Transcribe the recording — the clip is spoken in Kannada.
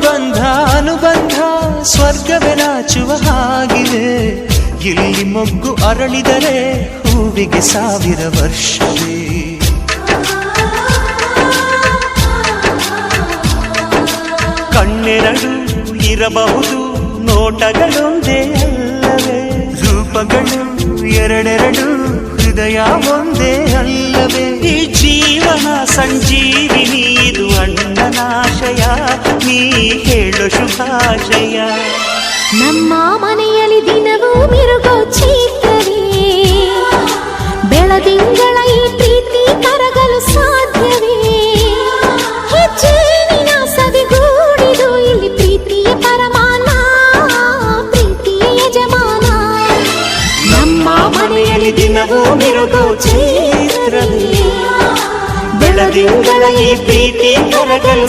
ಬಂಧ ಅನುಬಂಧ ಸ್ವರ್ಗವೇ ನಾಚುವ ಹಾಗಿದೆ. ಇಲ್ಲಿ ಮೊಗ್ಗು ಅರಳಿದರೆ ಹೂವಿಗೆ 1000 ವರ್ಷವೇ. ಕಣ್ಣೆರಡು ಇರಬಹುದು ನೋಟಗಳೊಂದೇ ಅಲ್ಲವೇ, ರೂಪಗಳು ಎರಡೆರಡು ಹೃದಯ ಒಂದೇ ಅಲ್ಲವೇ. ಈ ಜೀವನ ಸಂಜೀವಿನಿ ಇದು ಅಣ್ಣನಾಶಯ, ನೀ ಹೇಳು ಶುಭಾಶಯ. ನಮ್ಮ ಮನೆಯಲ್ಲಿ ದಿನವೂ ಮಿರುಗೋ ಚೈತ್ರವೇ, ಬೆಳದಿಂಗಳ ಈ ಪ್ರೀತಿ ಕರಗಲು ಸಾಧ್ಯವೇ. ಹೆಚ್ಚೇನಿನ ಸವಿಗೂಡಿದು ಇಲ್ಲಿ ಪ್ರೀತಿಯ ಪರಮಾನ, ಪ್ರೀತಿಯ ಯಜಮಾನ. ನಮ್ಮ ಮನೆಯಲ್ಲಿ ದಿನವೂ ಮಿರುಗೋ ಚೈತ್ರವೇ, ಬೆಳದಿಂಗಳ ಈ ಪ್ರೀತಿ ಕರಗಲು